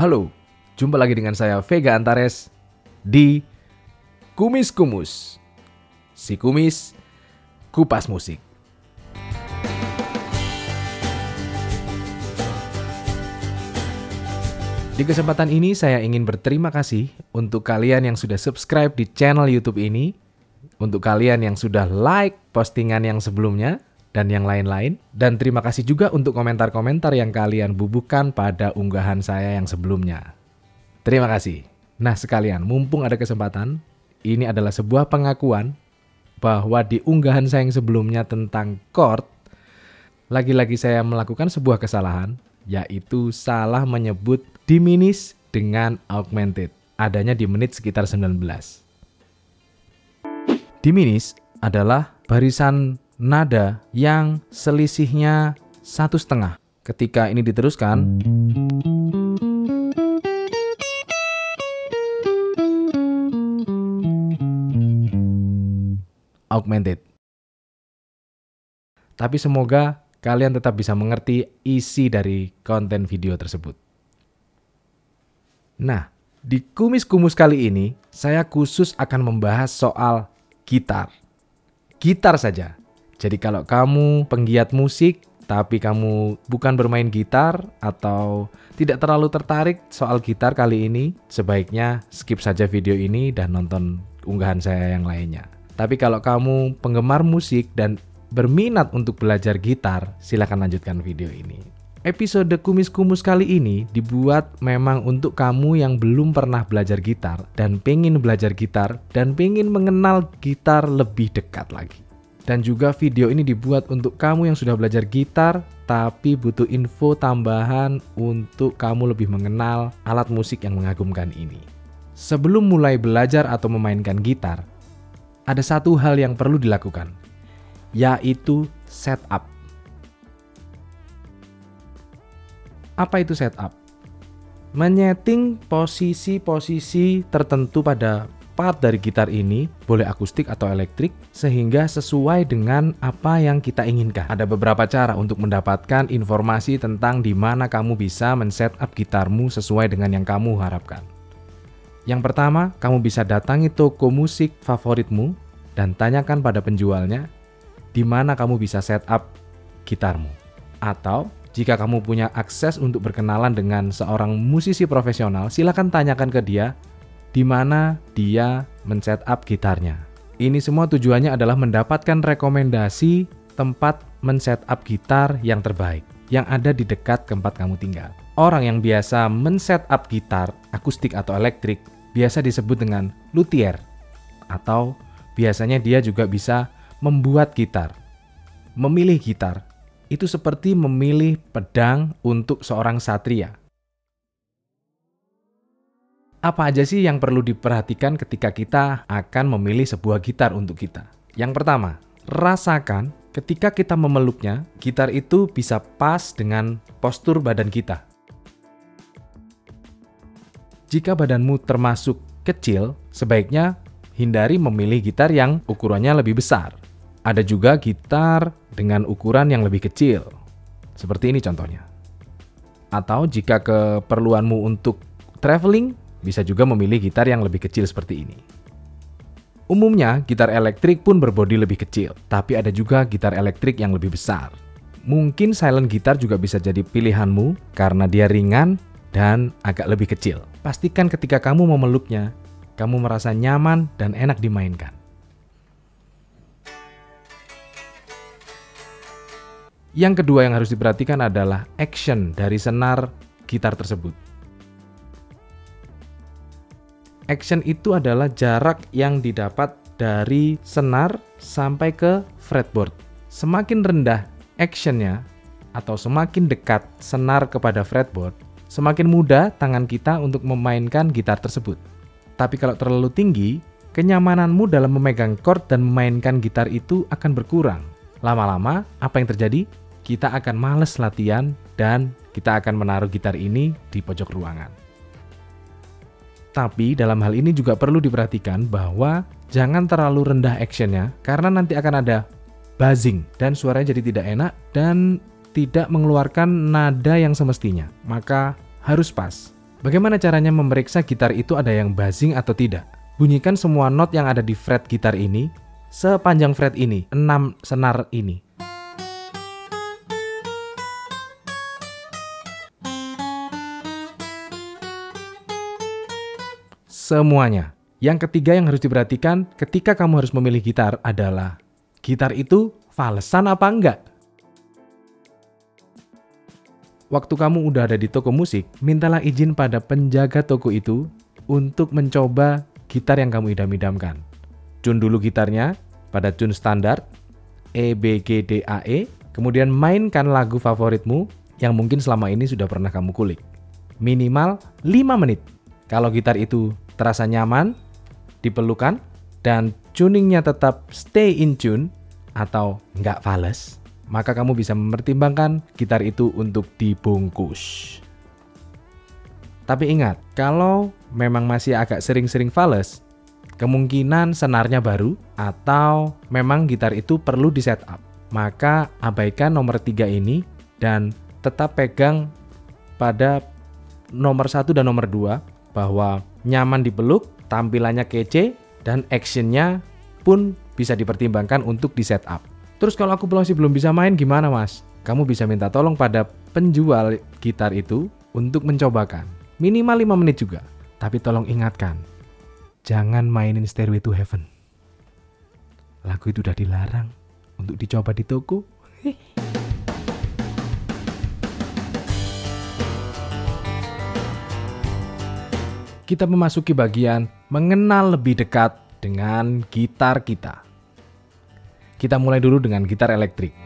Halo, jumpa lagi dengan saya Vega Antares di Kumis Kumus. Si Kumis, kupas musik. Di kesempatan ini saya ingin berterima kasih untuk kalian yang sudah subscribe di channel YouTube ini, untuk kalian yang sudah like postingan yang sebelumnya, dan yang lain-lain. Dan terima kasih juga untuk komentar-komentar yang kalian bubuhkan pada unggahan saya yang sebelumnya. Terima kasih. Nah sekalian, mumpung ada kesempatan, ini adalah sebuah pengakuan bahwa di unggahan saya yang sebelumnya tentang chord, lagi-lagi saya melakukan sebuah kesalahan, yaitu salah menyebut diminish dengan augmented. Adanya di menit sekitar 19. Diminish adalah barisan nada yang selisihnya 1/2. Ketika ini diteruskan, augmented. Tapi semoga kalian tetap bisa mengerti isi dari konten video tersebut. Nah, di Kumis-Kumus kali ini saya khusus akan membahas soal gitar. Gitar saja. Jadi kalau kamu penggiat musik, tapi kamu bukan bermain gitar atau tidak terlalu tertarik soal gitar kali ini, sebaiknya skip saja video ini dan nonton unggahan saya yang lainnya. Tapi kalau kamu penggemar musik dan berminat untuk belajar gitar, silakan lanjutkan video ini. Episode Kumis-Kumus kali ini dibuat memang untuk kamu yang belum pernah belajar gitar dan pengen belajar gitar dan pengen mengenal gitar lebih dekat lagi. Dan juga video ini dibuat untuk kamu yang sudah belajar gitar tapi butuh info tambahan untuk kamu lebih mengenal alat musik yang mengagumkan ini. Sebelum mulai belajar atau memainkan gitar, ada satu hal yang perlu dilakukan, yaitu setup. Apa itu setup? Menyeting posisi-posisi tertentu pada part dari gitar ini, boleh akustik atau elektrik, sehingga sesuai dengan apa yang kita inginkan. Ada beberapa cara untuk mendapatkan informasi tentang di mana kamu bisa men-setup gitarmu sesuai dengan yang kamu harapkan. Yang pertama, kamu bisa datangi toko musik favoritmu dan tanyakan pada penjualnya di mana kamu bisa setup gitarmu. Atau jika kamu punya akses untuk berkenalan dengan seorang musisi profesional, silakan tanyakan ke dia di mana dia men-setup gitarnya. Ini semua tujuannya adalah mendapatkan rekomendasi tempat men-setup gitar yang terbaik yang ada di dekat tempat kamu tinggal. Orang yang biasa men-setup gitar, akustik atau elektrik, biasa disebut dengan luthier, atau biasanya dia juga bisa membuat gitar. Memilih gitar itu seperti memilih pedang untuk seorang satria. Apa aja sih yang perlu diperhatikan ketika kita akan memilih sebuah gitar untuk kita? Yang pertama, rasakan ketika kita memeluknya, gitar itu bisa pas dengan postur badan kita. Jika badanmu termasuk kecil, sebaiknya hindari memilih gitar yang ukurannya lebih besar. Ada juga gitar dengan ukuran yang lebih kecil. Seperti ini contohnya. Atau jika keperluanmu untuk traveling, bisa juga memilih gitar yang lebih kecil seperti ini. Umumnya, gitar elektrik pun berbodi lebih kecil, tapi ada juga gitar elektrik yang lebih besar. Mungkin silent gitar juga bisa jadi pilihanmu karena dia ringan dan agak lebih kecil. Pastikan ketika kamu memeluknya, kamu merasa nyaman dan enak dimainkan. Yang kedua yang harus diperhatikan adalah action dari senar gitar tersebut. Action itu adalah jarak yang didapat dari senar sampai ke fretboard. Semakin rendah actionnya atau semakin dekat senar kepada fretboard, semakin mudah tangan kita untuk memainkan gitar tersebut. Tapi kalau terlalu tinggi, kenyamananmu dalam memegang chord dan memainkan gitar itu akan berkurang. Lama-lama, apa yang terjadi? Kita akan males latihan dan kita akan menaruh gitar ini di pojok ruangan. Tapi dalam hal ini juga perlu diperhatikan bahwa jangan terlalu rendah actionnya karena nanti akan ada buzzing dan suaranya jadi tidak enak dan tidak mengeluarkan nada yang semestinya. Maka harus pas. Bagaimana caranya memeriksa gitar itu ada yang buzzing atau tidak? Bunyikan semua not yang ada di fret gitar ini sepanjang fret ini, 6 senar ini. Semuanya. Yang ketiga yang harus diperhatikan ketika kamu harus memilih gitar adalah gitar itu falesan apa enggak? Waktu kamu udah ada di toko musik, mintalah izin pada penjaga toko itu untuk mencoba gitar yang kamu idam-idamkan. Tune dulu gitarnya pada tune standar E, B, G, D, A, E, kemudian mainkan lagu favoritmu yang mungkin selama ini sudah pernah kamu kulik. Minimal 5 menit. Kalau gitar itu terasa nyaman, dipelukan, dan tuningnya tetap stay in tune atau nggak fales, maka kamu bisa mempertimbangkan gitar itu untuk dibungkus. Tapi ingat, kalau memang masih agak sering-sering fales, kemungkinan senarnya baru atau memang gitar itu perlu di setup. Maka abaikan nomor 3 ini dan tetap pegang pada nomor 1 dan nomor 2 bahwa nyaman dipeluk, tampilannya kece, dan actionnya pun bisa dipertimbangkan untuk di setup. Terus kalau aku masih belum bisa main gimana mas? Kamu bisa minta tolong pada penjual gitar itu untuk mencobakan. Minimal 5 menit juga. Tapi tolong ingatkan, jangan mainin Stairway to Heaven. Lagu itu udah dilarang untuk dicoba di toko. Kita memasuki bagian mengenal lebih dekat dengan gitar kita. Kita mulai dulu dengan gitar elektrik.